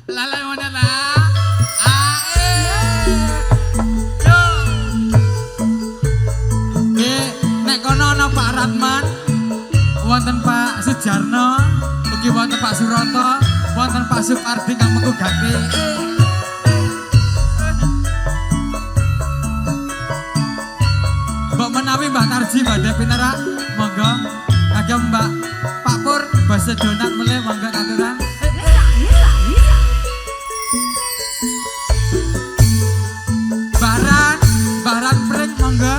Lalai mana tak? Yo. Nek kono ana Pak Ratman, wonten Pak Sujarno, ugi wonten Pak Suroto, wonten Pak Supardi kang mengku gati. Mbak menawi Mbak Tarji Mbak Devinara, monggo. Kagem Mbak Pak Pur, basa donat mulai monggo aturan. Baran pring monggo.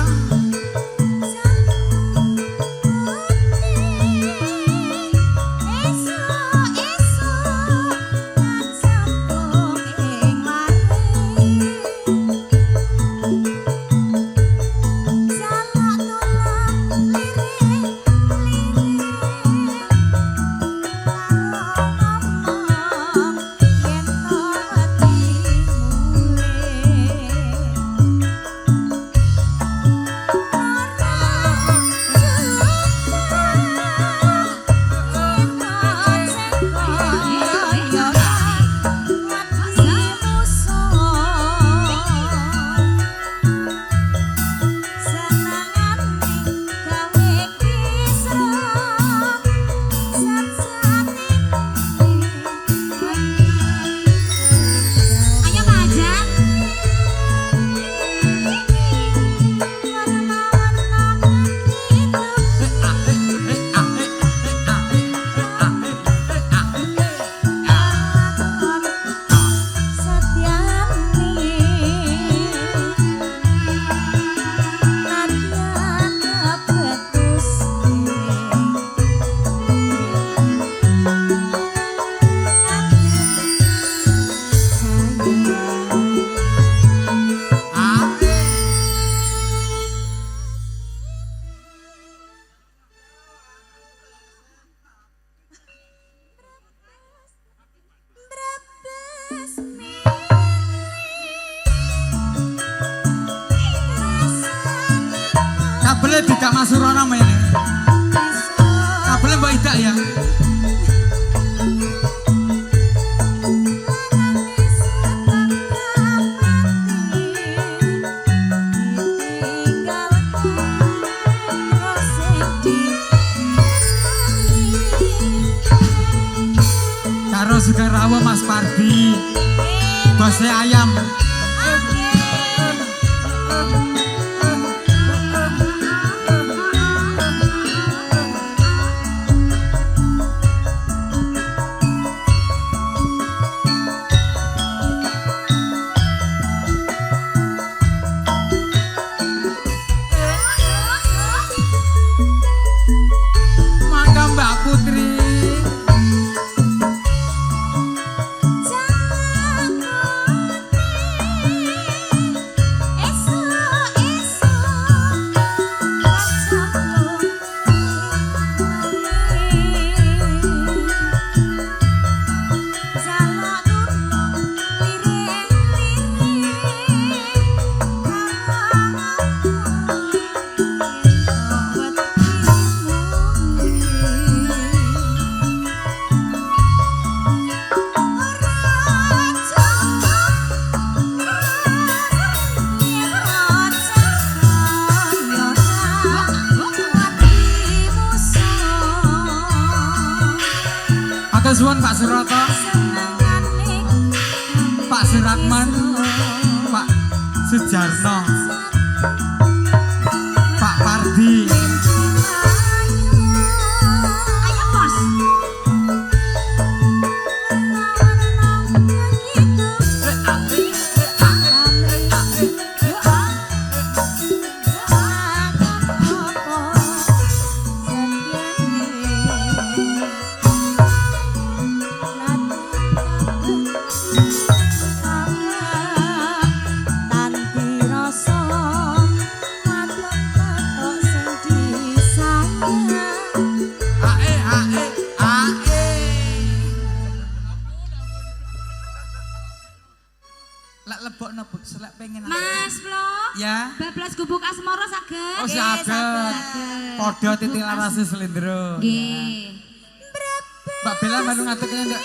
Kabelnya tidak masuk rona ini. Kabelnya Mbak Ida ya. Karo Sugarawa Mas Pardi, bosnya ayam. Suwun Pak Suroto, Pak Suratman, Pak Sujarno, Pak Pardi. Mas Flo, ya. bablas gubuk asmara saged. Oh saged. Padha titilan rasa slendro. Nggih. Mbak Bella baru ngateknya ndak.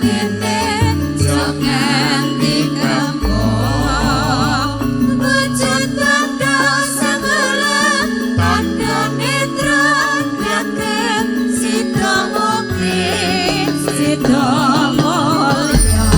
wangene jangan dikempong wujud tanda sebelah tanda netra yakin sida mukti sida mulya.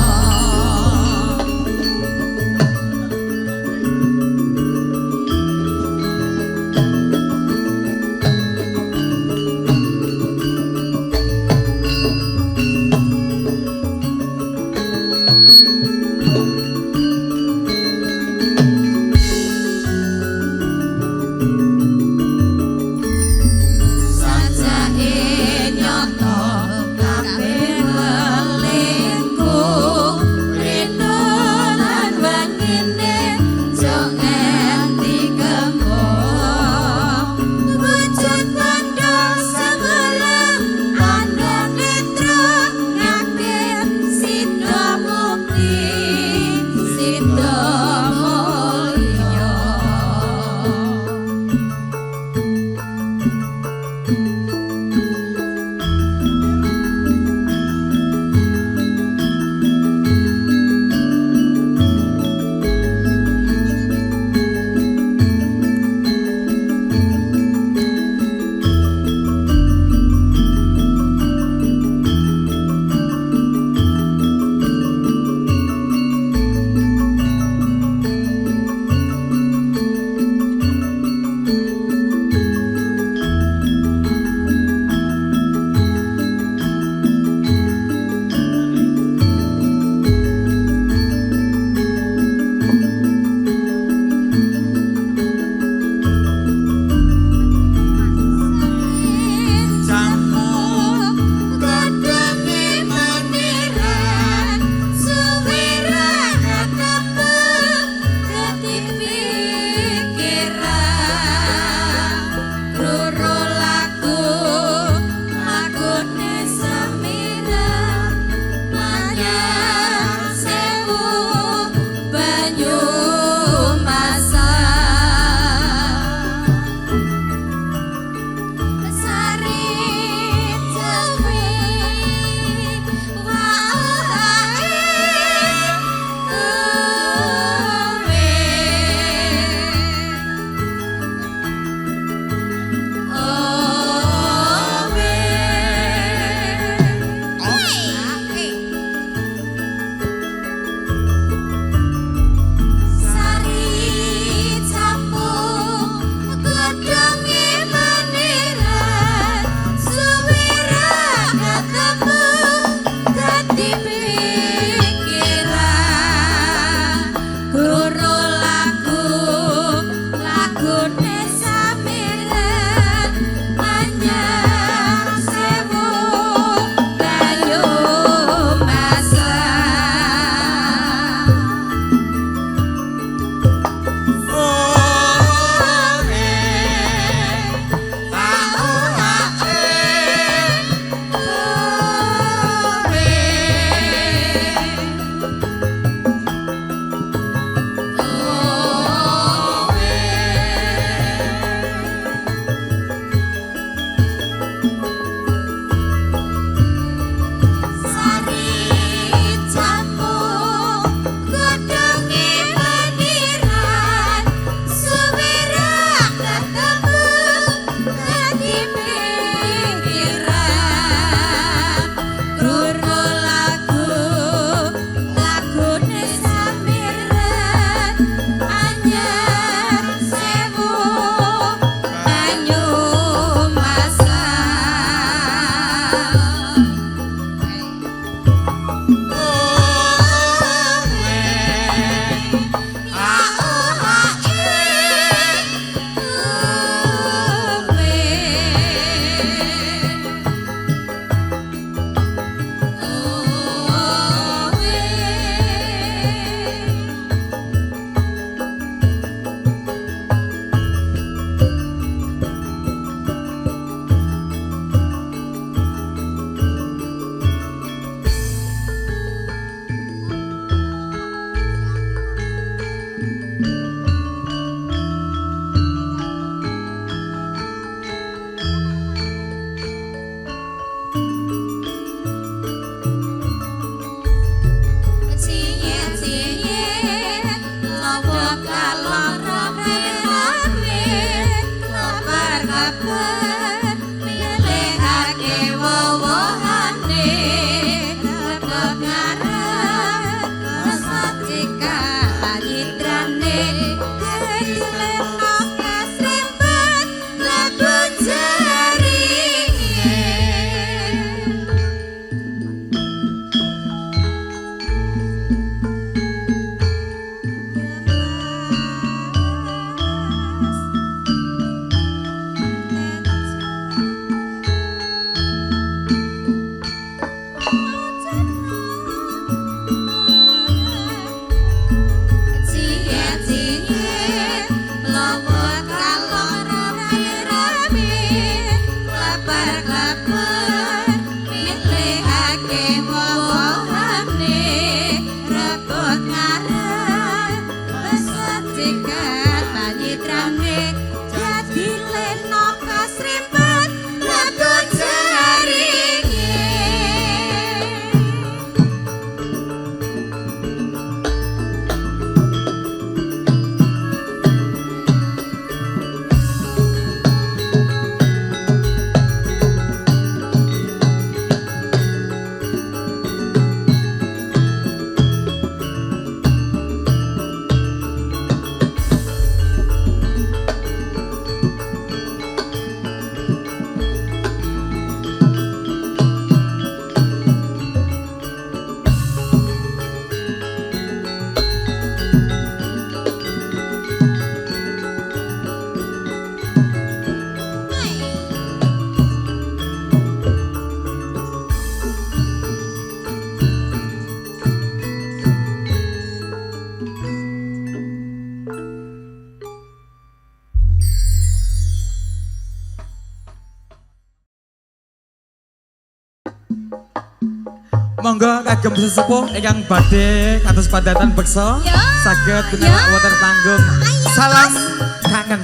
monggo kagem sesepuh ingkang badhe kados padatan beksa Ya, saged ya. tindak wonten panggung. Ayo, Salam Mas. kangen.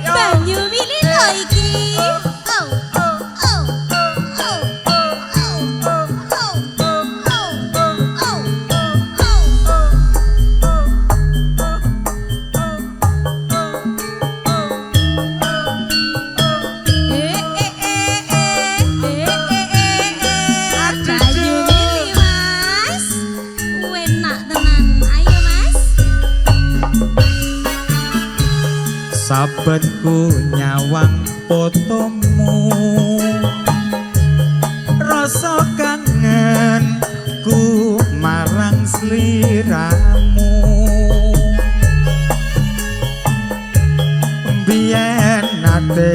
Banyu milih lho iki. Oh, oh, oh. Oh, oh, oh. Oh, oh, Banyu milih, Mas. Enak tenan. Ayo, Mas. Saben ku nyawang fotomu, rasa kangen ku marang sliramu. Biyen nate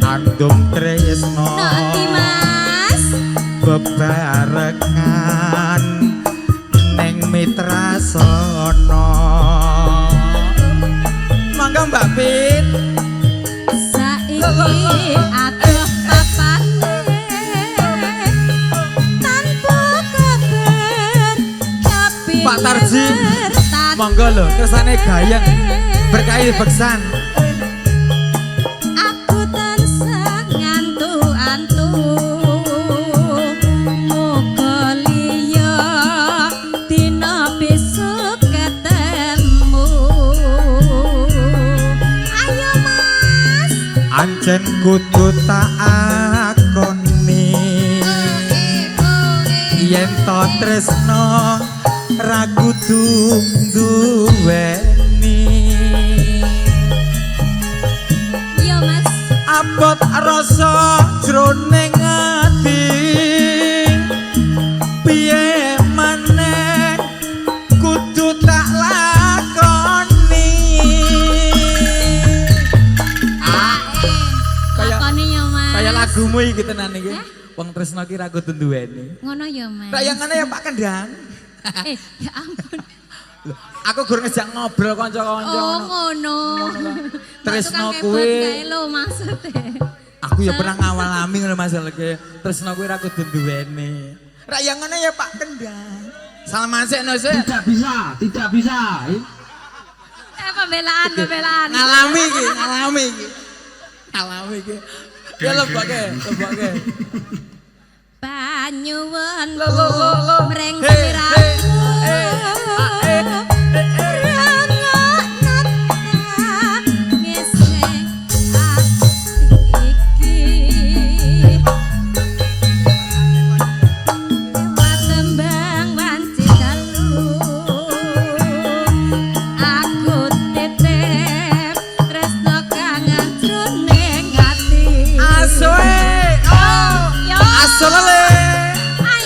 andum tresno Nanti, Mas. bebarengan neng mitra sono. Mangga Mbak Pit. Saiki adoh papane tanpa kabar tapi Pak Tarji, bertanda. monggo lho kersane gayeng berkahi beksan. Aku tansah ngantuk-antuk muga liya dina besok ketemu. Ayo Mas. Ancen kudu tak akoni yen to tresno ra kudu duweni. Yo Mas. Abot rasa jroning ati piye maneh kudu tak lakoni. Kayak- Lakoni yo Mas. Kayak lagumu iki tenan iki. Wong tresno ki ra kudu duweni. Ngono yo Mas. Rayangane ya Pak Kendang. Ya ampun. Loh, aku gur ngejak ngobrol kanca-kanca. Oh ngono. ngono. Tresno Tukang kuwi. kebot kae lho maksudnya. Aku ya pernah ngawalami ngono masalah ke tresno kuwi ra kudu duweni. Rayangane ya Pak Kendang. Salaman sik no sik. Tidak bisa. Pembelaan. Ngalami iki. Ngalami iki. Ya lebokke. Banyuwen Lo. mreng Hey, siramu. Asoe. Asolale.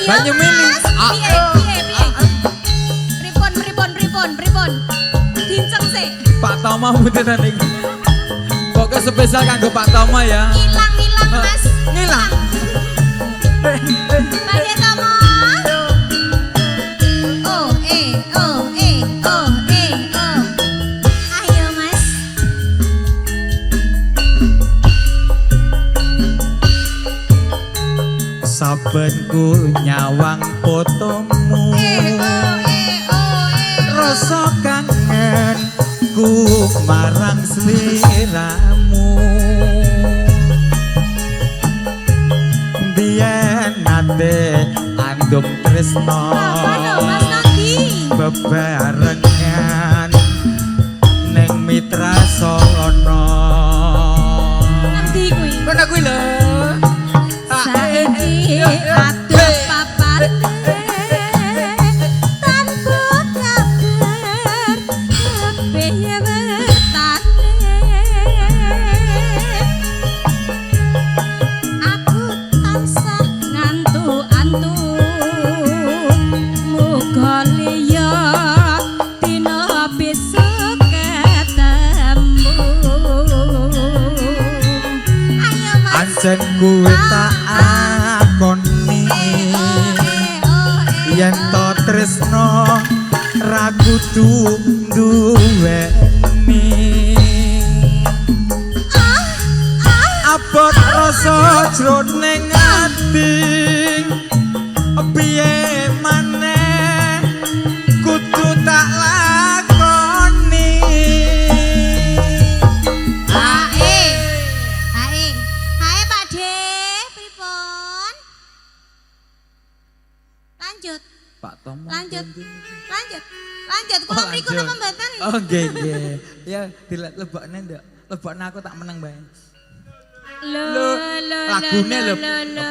Banyu milih. Pripun. Dinceng sik. Pak Tama mutenan iki. Pokoke spesial kanggo Pak Tama ya. Ilang Mas. Ngilang. Badhe Tomo. Oh. Ayo Mas. Saben ku nyawang fotomu, rasa kangen ku marang sliramu. Biyen nate andum tresno Apa lho Mas Nandi? bebarengan neng mitra sono. Nandi kuwi. Kono kuwi lho. Saiki adoh papane tanpa kabar kepiye bertane. Aku tansah ngantuk-antuk muga liya dina besok ketemu. Ayo Mas. Ancen kuwi tak akoni yen to tresno ra kudu duweni. Abot rasa jroning ati piye maneh Lanjut. Kula mriku napa mboten? Oh nggih. Ya dilebokne ndak. Lebokne aku tak menang bae. Lagune lho.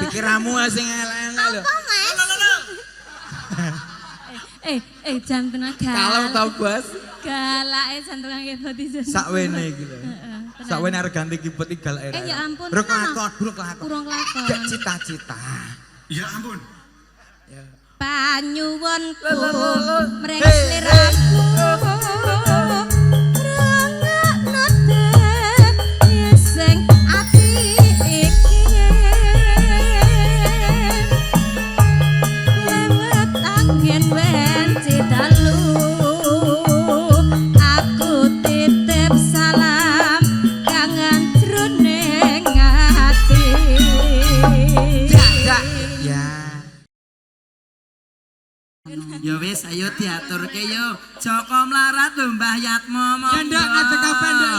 Pikiranmu sing elek-elek lho. Jantungan galak. Kalau tau Bos. Galake jantungan kebot iso. Sakwene iki lho. Sakwene arep ganti kibet iki galak era. Ya ampun. Durung lakon. Kurang lakon. Gak cita-cita. Ya ampun. Panyuwunku mrengos sliramu rangakno den sing ati iki lewat angin wenci dalu aku titip salam kangen jroning ati Ya. Ya wis ayo diaturke yo. Joko mlarat lho Mbah Yatmo. Ya ndak ngadeg kabeh ndak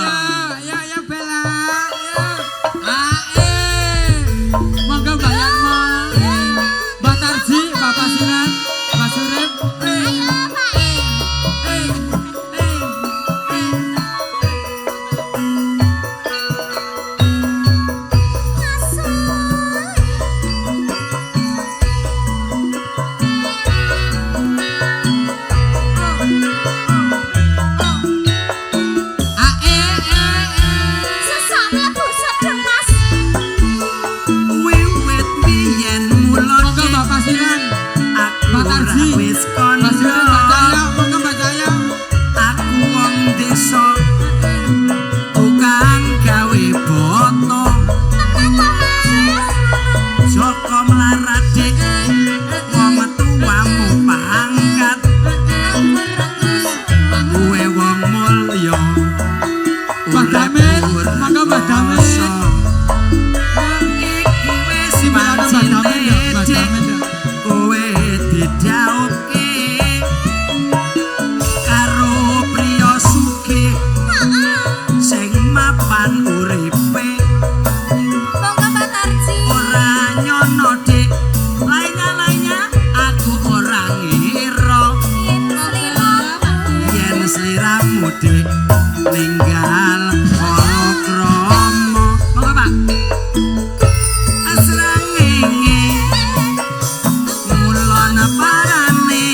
ya. Ya Bella. Ya. Monggo Mbak Yatmo. Mbak Tarji, Bapak Sinan, Mbak Surip. ayo Pak sesak mlebu sedeng Mas. Wiwit biyen mula Monggo Bapak Sinan, aku Mbak Tarji, wis Mbak kondo. Surip, Mbak Cahya. Monggo Mbak Cahya. Aku wong desa tukang gawe boto. Joko mlarat dik wong tuamu pangkat. Kuwe wong mulya. Mbak Damin, monggo Mbak Damin. Iki wis Simpen Mbak Damin ya, Mbak Damin ya. kowe didhauke karo priya sugih sing mapan uripe Monggo Pak Tarji. ora nyono dik lainnya aku ora ngira yen sliramu dik ninggal kromo monggo Pak asrangenge mulana parane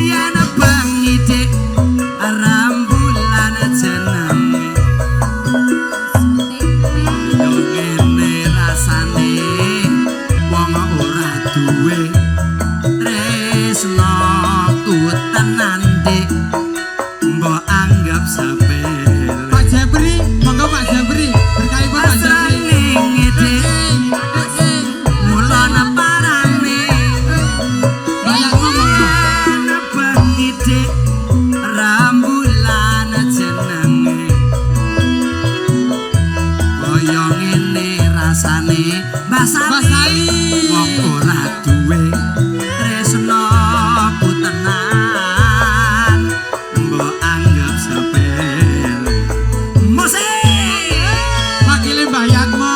yen bengi dik rambulan jenenge yo ngene rasane wong ora duwe tresno ku tenan dik mbok anggap sepele Pak Jepri, monggo Pak Jepri. Berkalipun Pak Jepri. asrangenge dik mulana parane Mbak Yatmo monggo. yen bengi dik rambulan jenenge kaya ngene rasane Mbah Mbak Sali. wong ora duwe tresno ku tenan mbok anggap sepele musik Wakile Mbak Yatmo.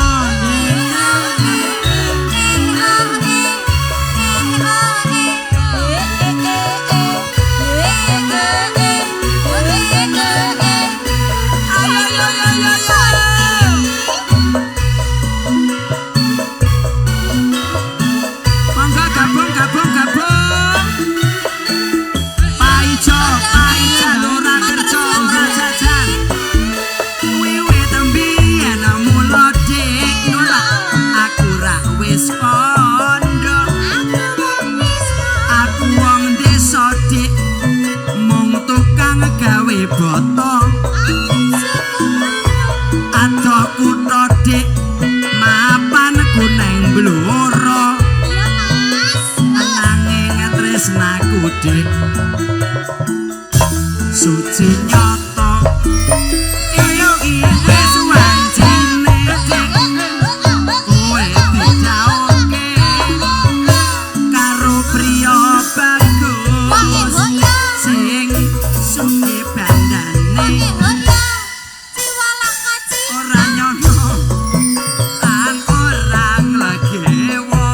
mangga gabung paijo ora kerja ora jajan wiwit mbiyen mula dik nolak aku ra wis kondo aku wong desa dik mung tukang gawe boto adoh kutha dik mapan kuneng bloro nanging tresnaku dik suci nyoto iki wis wancine dik kowe dijauke karo priya bagus sing suke bandane ora nyono lan orang legewo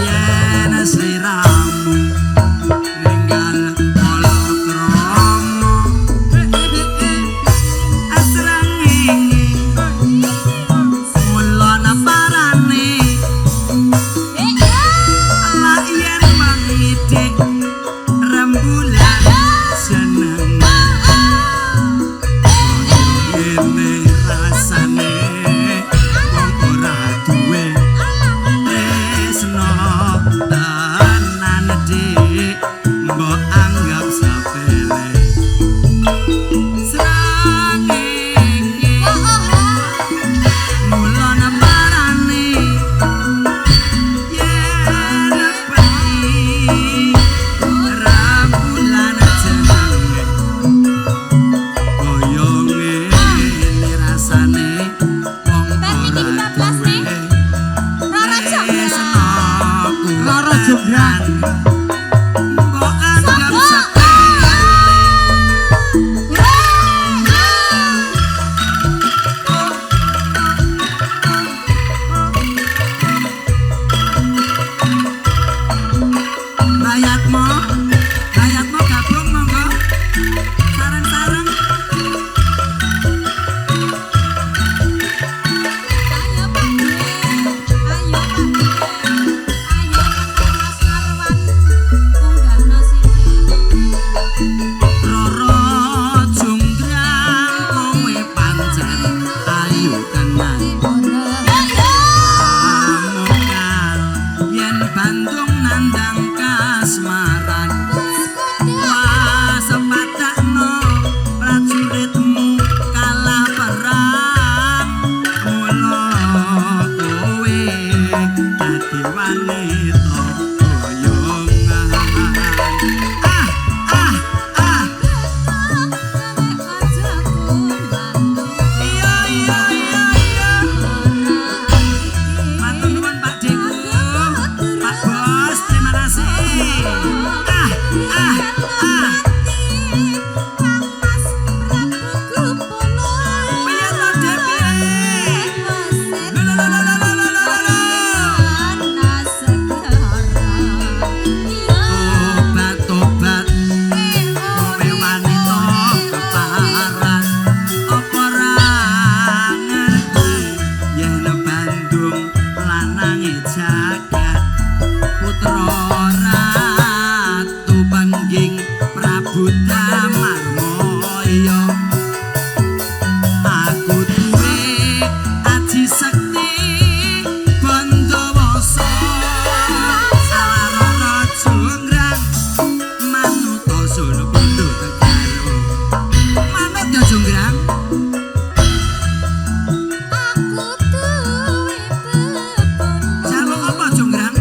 yen tenan dik mbok anggap sepele srangenge mulon parane yen bengi rambulan jenenge boyonge ini rasane wong ora duwe Rara Jonggrang. Rara Jonggrang. mbok anggap Sopo? sepele Bayatmo gabung monggo sareng-sareng Ayo Pak D, ayo Pak D, ayo Mas Marwan, unggahno sithik. Rara Jonggrang kowe pancen ayu tenan amungan yen Bandung nandang kasmaran wah sepatakno prajuritmu kalah perang mula kowe dadi wanita boyongan iya matur nuwun Pak Deku Pak Bos terima kasih piye to Dek piye Tobat kowe wanita keparat apa ora ngerti yen Bandung lanange jagat putra ratu pengging Prabu Damarmoyo aku duwe aji sekti Bandawasa salah Rara Jonggrang manut sun bondo kekaro manut ya Jonggrang jaluk apa Jonggrang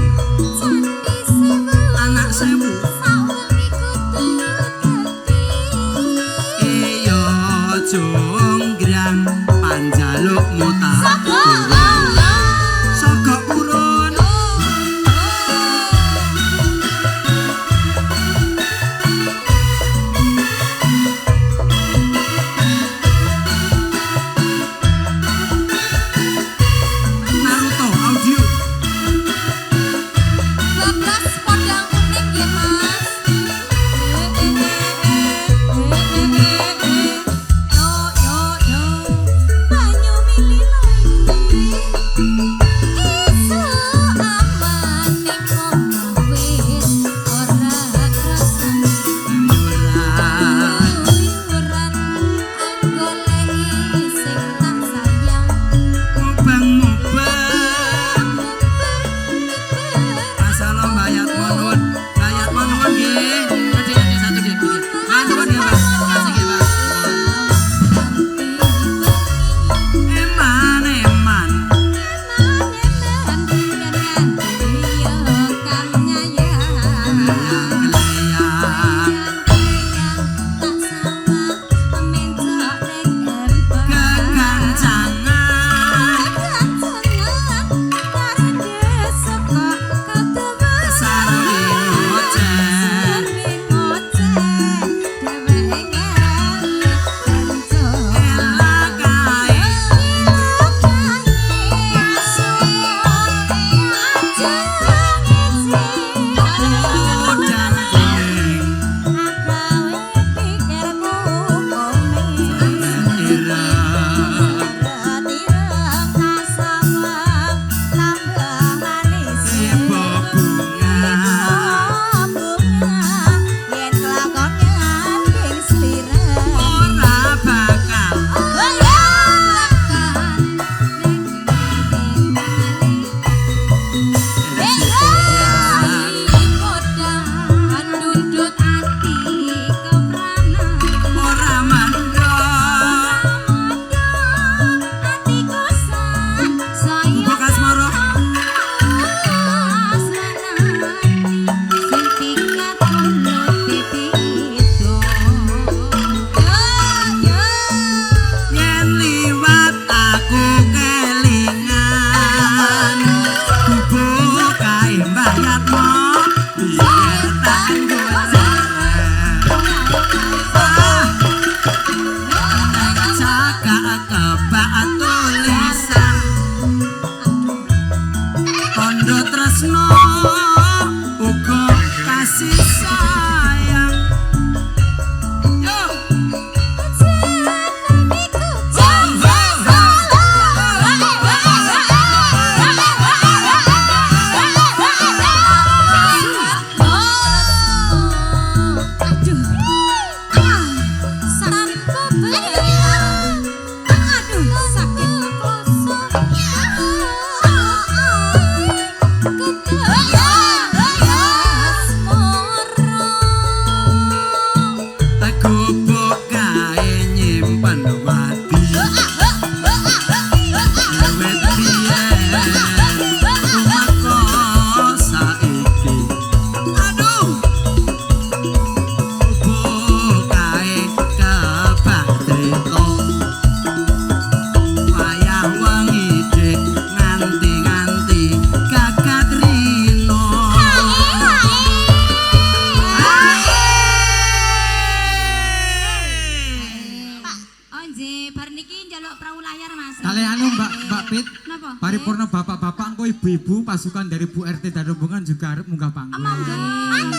ibu-ibu pasukan dari Bu RT dan rombongan juga harus munggah panggung. Matur nuwun.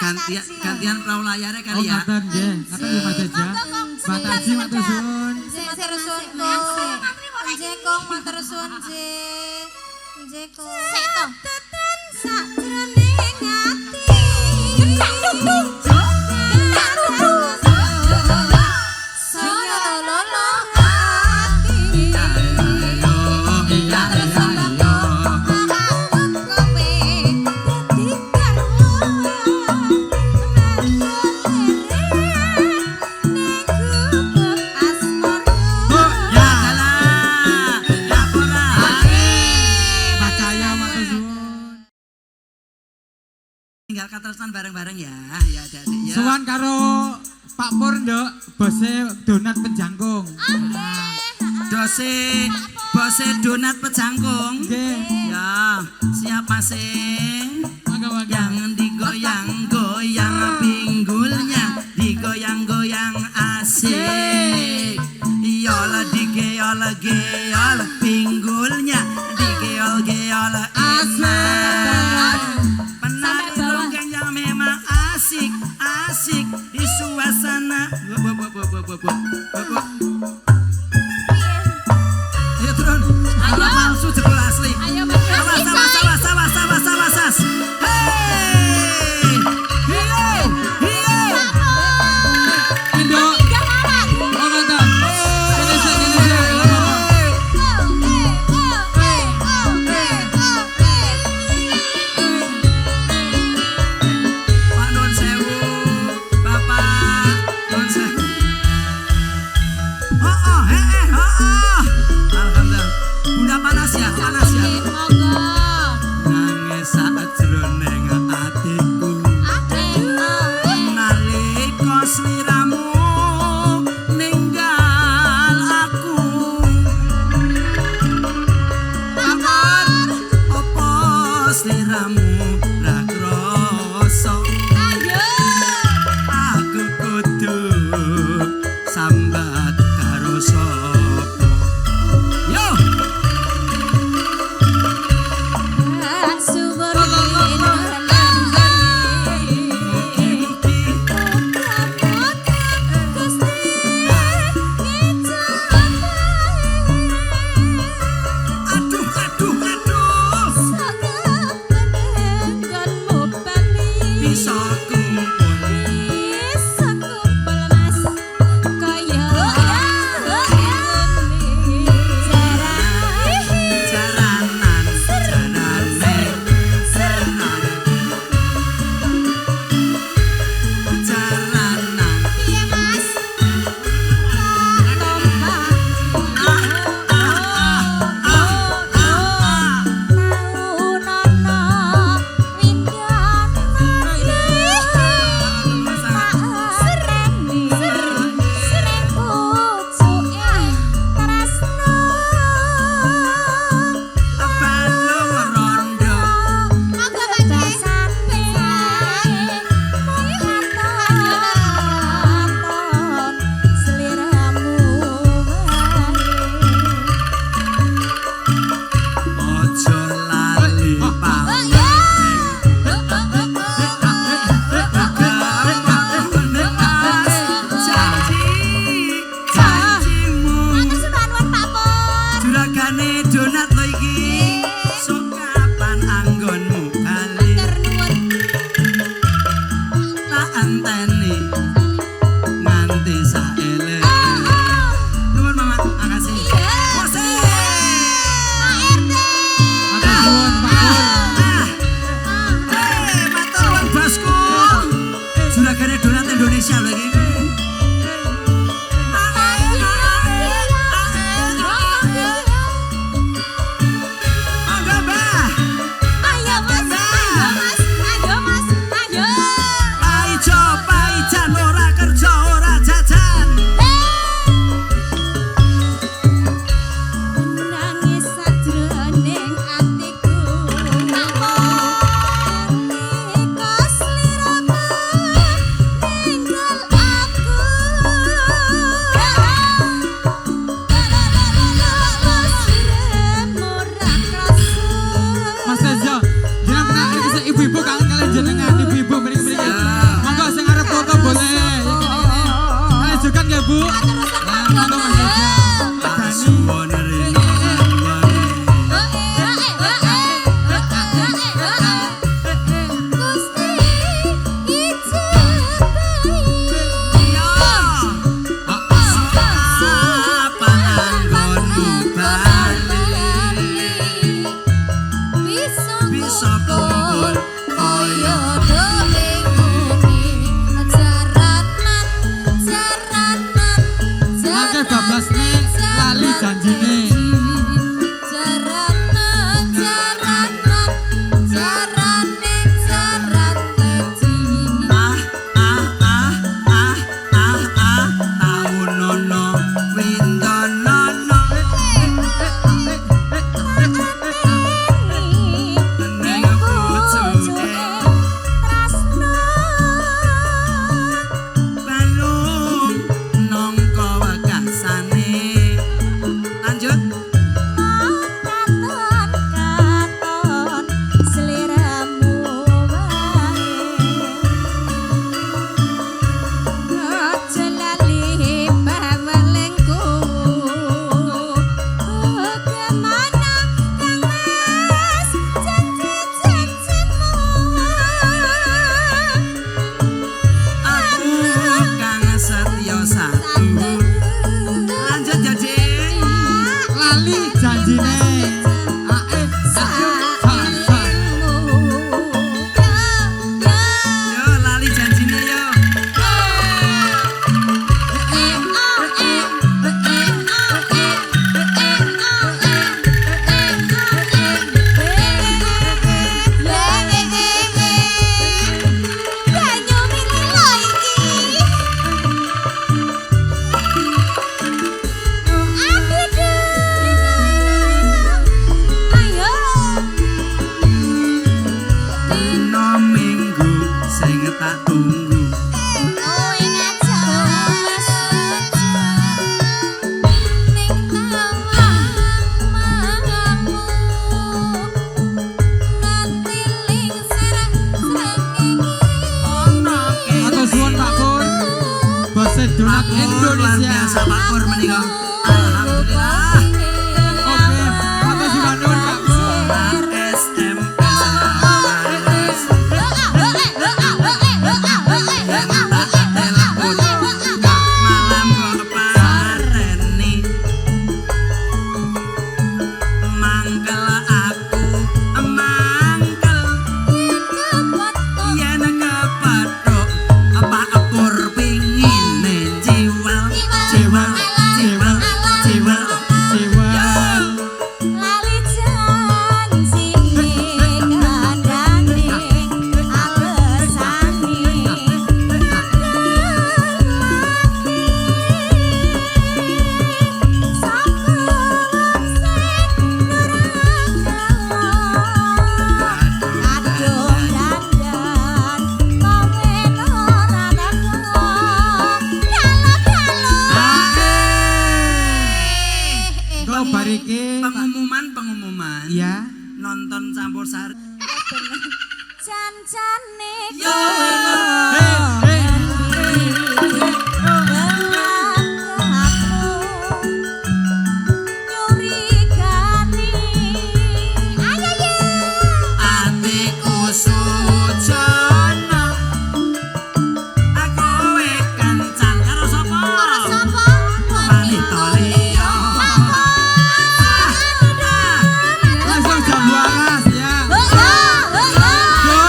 Gantian perahu layarnya Oh, kali ya. ngaten nggih. Ngaten nggih Mas Jaja. Mbak Taji matur suwun. Matur suwun kok. Jekong matur suwun Jekong. Sik to. Teten sakjroning ati. Getak dung getak dung. Saya lolo ati. Iya. Tinggal katerusan bareng-bareng ya adik-adik ya. Suwan karo Pak Pur nduk, bose donat penjangkung. Bose donat pejangkung. Nggih. Ya, siapa sih? Mangga-mangga. Yang digoyang-goyang pinggulnya, digoyang-goyang asik. Yola digeol pinggulnya, digeol asik. Penari dongeng yang memang asik di suasana. Ayo turun. Ayo palsu jebol asli. Ayo Awas. Hey! Hiyo! Induk. Oh, ngaten. Kene sik. Pak Nun Sewu, Bapak Nun Sewu. Alhamdulillah. Bunda panas ya. Nangis sajroning atiku. Nalika sliramu ninggal aku. Aman apa sliramu ra krasa. Aku kudu sambat karo sapa. Yo! Aduh. ibu-ibu kangen kalian jenengan, ibu-ibu mriki-mriki. Monggo sing arep foto boleh. Ya kene-kene. Ayo jokan ya, Bu. Nah, monggo Mas Yoga. Suwone rene. Oke, bablasne lali janjine. Lali janjine. Ae, ayo, san. Yo lali janjine yo. Dino minggu sing tak tunggu. Atur suwun Pak Pur. Bose donat Luar Indonesia. biasa Pak Pur menika. Alhamdulillah. Oke, atur suwun Pak Pur. SMS malam kok pareni. Mangkel aku mangkel yen kepethuk Pak Pur pingine jiwel jiwel jiwel jiwel. Jiwa. Kau bariki. Pengumuman Iya. nonton campur sari. Jan-jane Yo. Hei. Atiku sujono. Aku kencan karo sapa? Wanita liya. Langsung jam 12 ya. Yo.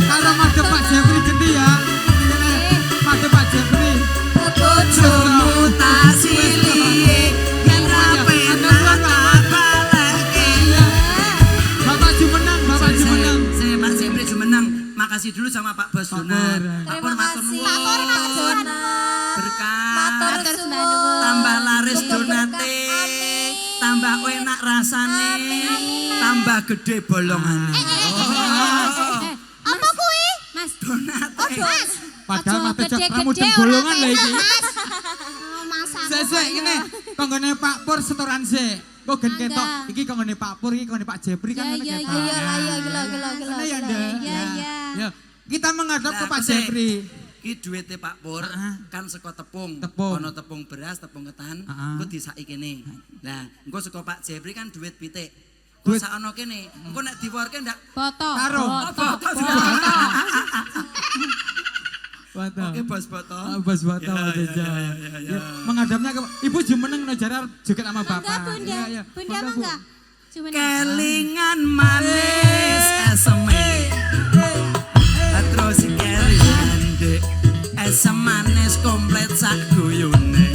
Karo madhep Pak Jeffrey gendi ya. Madhep Pak Jeffrey. Bojomu tak silihi yen ra penak tak baleke. Bapak Jumenang, Bapak Jumenang. Saya Pak Jepri Jumenang. Makasih dulu sama Pak Bos Donar. Terima Pak Pur matur nuwun. Berkah. Matur suwun. Tambah laris donate. Tambah enak rasane. Tambah gede bolongane. Apa kuwi? Mas. Donate. Mas. Padahal Aja mate cek gede-gede ramudeng ora bolongan lho penak, iki. Mas. Oh, masak. Sik ngene, konggone Pak Pur setoran sik. Kok gen Mangga. ketok iki kanggo Pak Pur iki kanggo Pak Jepri kan ngene Ya, ketok. ya, lah, ya, gila. Ngene ya, Ndek. Ya, ya. Ya. Kita menghadap ke Lah, Pak pesik. Jepri. Iki duwite Pak Pur Heeh. kan saka tepung. Tepung. Ana tepung beras, tepung ketan, Heeh. engko disaki kene. Nah, engko saka Pak Jepri kan duit pitik. Duit- Engko sak ana kene. Engko nek diworke ndak Boto. Karo. Boto. Waduh. oke Bos Boto. Bos Boto, Ya, Bos ya, Jojo. ya, ya, ya. Ya, menghadapnya ke Ibu jumeneng nejar juga sama Mangga, Bapak. Bunda. Ya, ya. Bunda, Mangga, Bu. mangga. Cuma Kelingan manis eseme. Terus kelingan dek esem manis komplit sak guyune.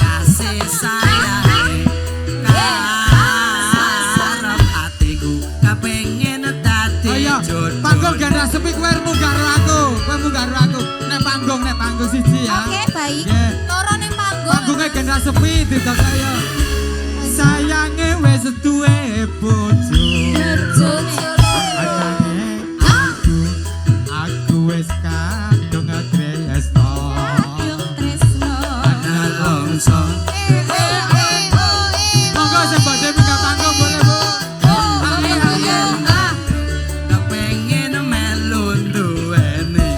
Kasih sayang karep atiku kepengen dadi Ayo, jodoh. panggung ganda sepi kowe munggah karo aku. Kowe munggah karo aku. Nek panggung siji ya. Oke, baik. Ya. Loro ning panggung. Panggungnya ganda sepi didok ayo. Sayange wis duwe bojo. Anane aku wis kadung tresno. Ana longso Monggo sebab Dewi gak panggung boleh Bu. kepengen melu duweni.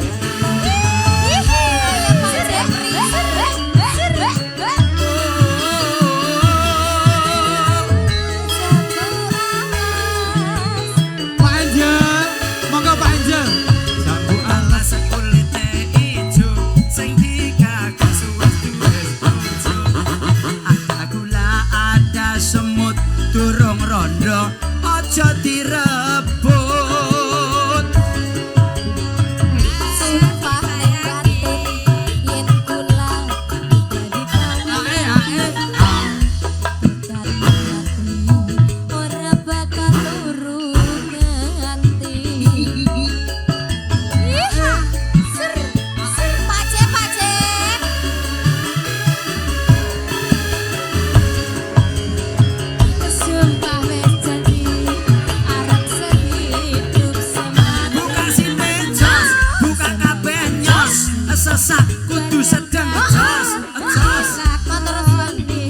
Pak Angel, monggo Pak Angel. Jambu Alas kulite ijo sing digagas wis duwe bojo. Ada gula ada semut durung rondo aja direbut. Ora bakal turu nganti. Pace. Sumpah wis janji arep sehidup semana. Buka sinte jos, buka kabeh nyos, sesak kudu sedeng jos, jos. Motor sendi.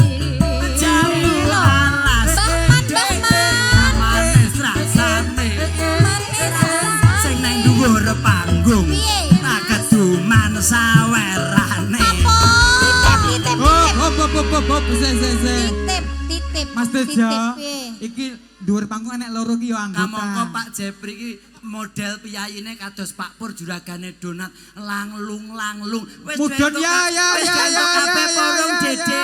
Jamu alas Bahman. manis rasane sing nang dhuwur panggung Piye? tak keduman sawerane. Titip. Hop, se. Titip. Mas Tejo, Piye? iki dhuwur panggung enek loro ki yo Kamangka anggota. Pak Jepri iki model piyayine kados Pak Pur juragane donat langlung. Wis Mudon, bentuk- ya, wis ya, bentuk ya, kabeh ya, porong ya, Dede.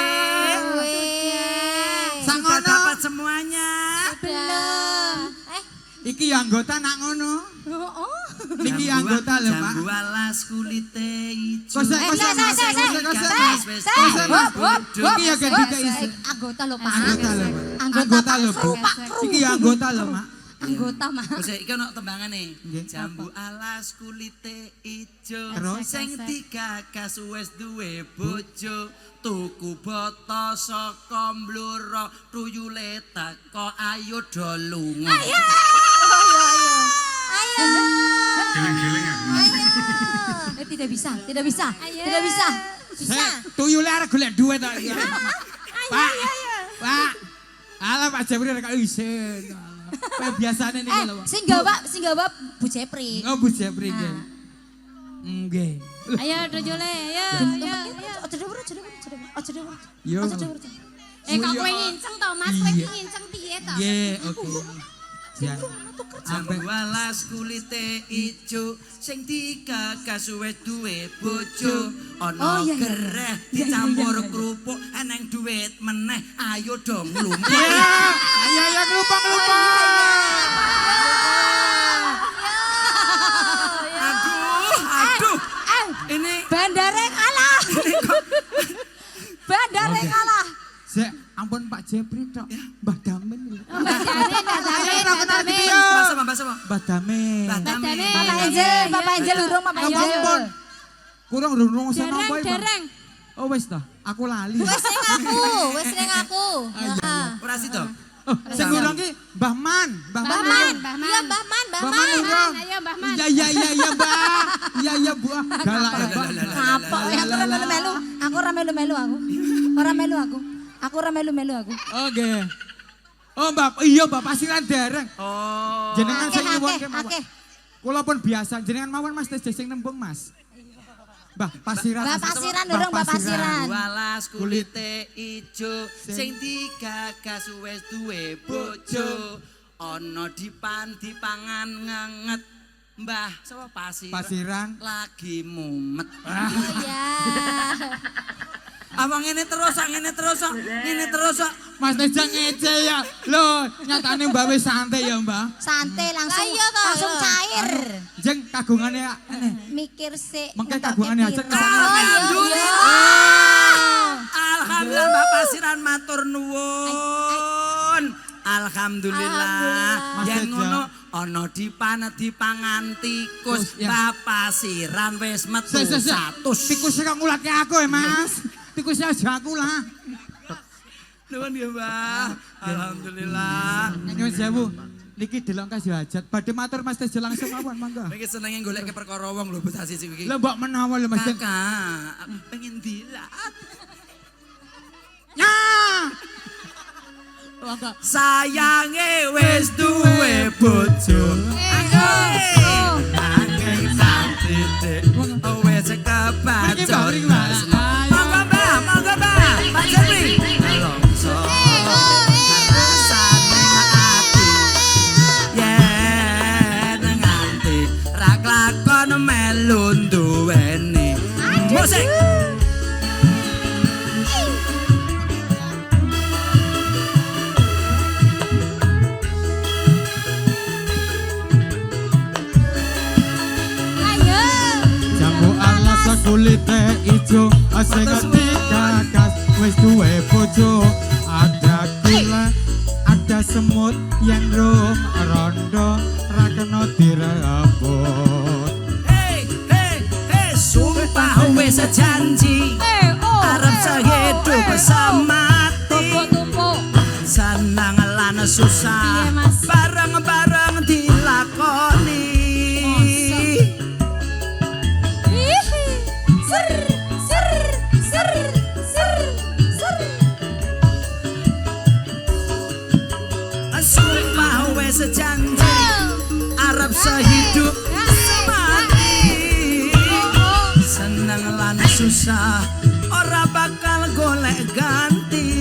Sang Sudah ngono. dapat semuanya. Belum. Iki yo anggota nak ngono. Niki anggota lho, Pak. Jambu alas kulite ijo. Kosek, kosek, Mas. Iki ya ganti ke isi. Anggota lho, Pak. Anggota lho, Pak. Anggota, lho, Pak. Kru, Bu. Pak, kru. Iki ya anggota lho, Mak. Anggota, Mak. Wis iki ana tembangane. Nggih. Jambu alas kulite ijo. Terus? Sing digagas wis duwe bojo. Tuku boto saka mbluro tuyule teko ayo do lunga. Ayo. Tidak bisa. Sek, tuyule arek golek duit to. Pak. Pak. Alah Pak Jepri rek isin. Kayak biasane niki lho, Pak. Sing gawa Bu Jepri. Oh, Bu Jepri nggih. Nggih. Ayo dojole, ayo. Ojo dhuwur. Yo. Kok kowe nginceng to, Mas? Kowe Iya. nginceng piye to? Nggih, oke. Jan. Jambu alas kulite ijo sing digagas wis duwe bojo. Ana gereh dicampur kerupuk eneng duit meneh ayo dong lumpuh. Ayo nglumpang. Aduh. Ini Bandare kalah. Sek, ampun Pak Jepri tok. Mbah Damen lho. Mbak Damin. Mbak sama. Mbah Damen. Bapak Angel urung, Bapak Angel. Ampun. Kurang rung sono apa iki? Dereng. Oh wis ta, aku lali. Wis ning aku. Heeh. Ora sida. Oh, sing urung ki Mbah Man. Mbah Man. Iya, Mbah Man. Mbah Man urung. Ayo Mbah Man. Iya, Mbah. Iya, Bu. Galak ya, Pak. Kapok aku ora melu-melu. Aku ora melu-melu aku. Ora melu aku. Aku ora melu-melu aku. Oh nggih. Oh Mbak, iya Mbak Pasiran dereng. Oh. Jenengan sing Akeh, nyuwun akeh. Kula pun biasa jenengan mawon Mas Tejo sing nembung Mas. Mbah Pasiran. Mbak Pasiran durung Mbak Pasiran. Walas kulite ijo sing digagas wis duwe bojo. Ana dipangan nganget. Mbah sapa Pasiran. lagi mumet. Iya. Apa ngene terus, ngene terus. Mas Tejo ngece ya. Loh, nyatane Mbak wis santai ya, Mbak. Santai langsung Lah iya toh, langsung lho. cair. Jeng kagungane Mikir sik. mengke ngetoknya kagungane aja piro. Alhamdulillah Mbak Pasiran matur nuwun. Alhamdulillah. Mas Yen Tejo. ngono ana dipangan tikus Ya. Mbak Pasiran wis metu 100. Tikus kok ngulatke aku ya, Mas. Tikusnya aja aku lah. Nuwun ya, Mbak. Alhamdulillah. Nyuwun sewu. Niki delok kasih hajat. Badhe matur Mas Tejo langsung mawon monggo. Iki senenge golek ke perkara wong lho Bos Asis iki. Lah mbok menawa lho Mas. Kakak, pengen dilat. Ya. Monggo. Sayange wis duwe bojo. Angin santitik wis kebacot. Monggo Mbak, Pak Jepri. Longso. Rasane ati. Yen nganti ra klakon melu duweni. Musik. Ayo. Jambu alas kulite ijo sing digagas wis duwe bojo. Ada gula, ada semut yang rum rondo ra kena direbut. Hey, sumpah wis janji. Arep sehidup semati. Tumpuk-tumpuk. Senang lan susah. Piye, Mas? Bareng-bareng dilakoni. Hihi. Ser, ser, ser, ser, ser. Sumpah wis janji. Arep sehidup semati. Senang lan susah. Ora bakal golek ganti.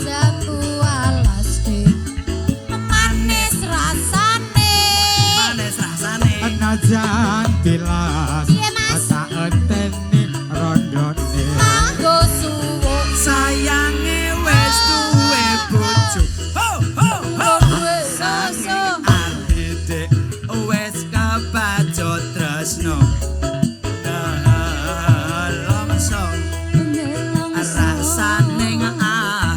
Jambu alas manis rasane. Manis rasane. Najan tilas Piye, Mas? tak enteni rondone. Manggo suwuk. Sayange wis duwe bojo. Ho ho ho. Susu. Adidek wis kebacot tresno. Longso rasane ati.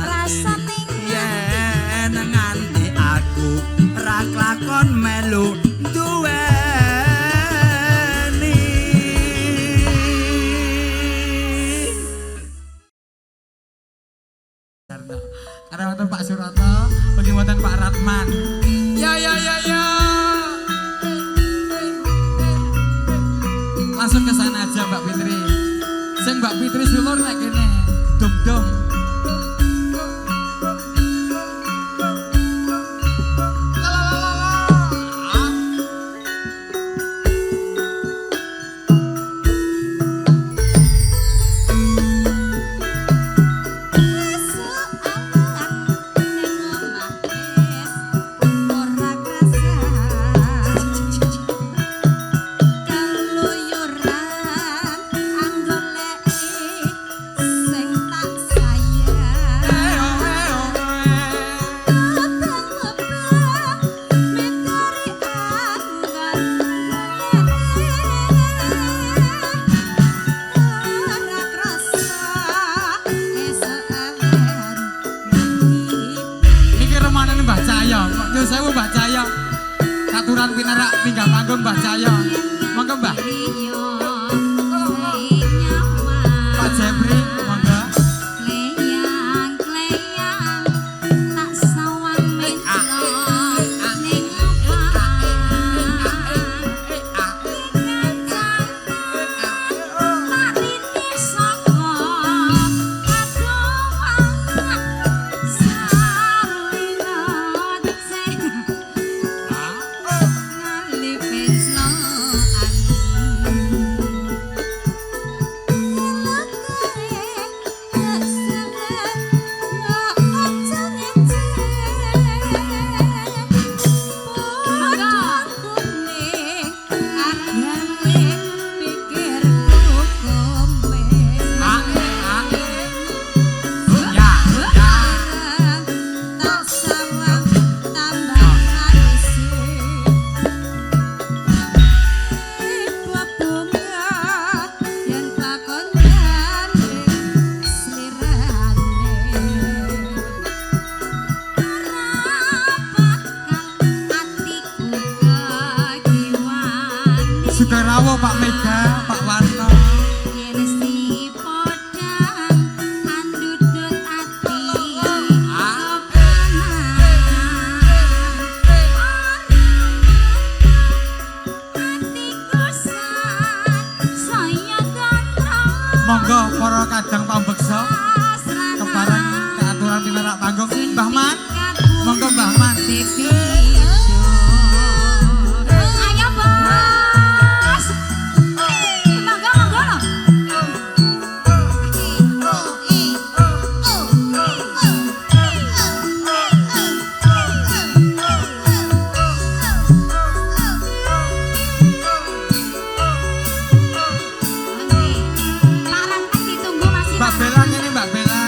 Rasane Yen nganti aku ra klakon melu duweni. Karena wonten Pak Suroto, bagi wonten Pak Ratman. Ya. Langsung ke sana aja Mbak Fitri. Sing Mbak Fitri sulur nek kene. Dom-dom. ora krasa kaluyuran anggoleki sing tak sayang abang-abang mitari anggar ora krasa esuk awen Niki remanan Mbah Cahya. Nyuwun sewu Mbah Cahya. Katuran pinarak tinggal panggung Mbah Cahya. Monggo Mbah. Pak Jepri, monggo. Sugarawo Pak Mega, Pak Warno. yen si podang andudut ati Monggo para kadang pambeksa kebareng keaturan tinerak panggung Mbah Man. Monggo Mbah Man. Ayo bos. Monggo monggo lho. Parang kan ditunggu masih Mbak Bella ini Mbak Bella.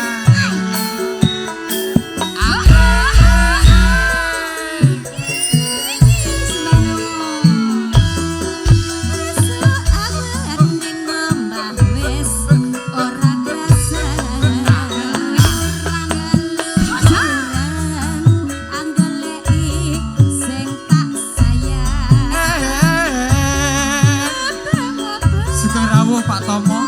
Sugarawo Pak Tomo.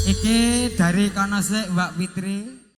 Iki dari kono sik Mbak Fitri.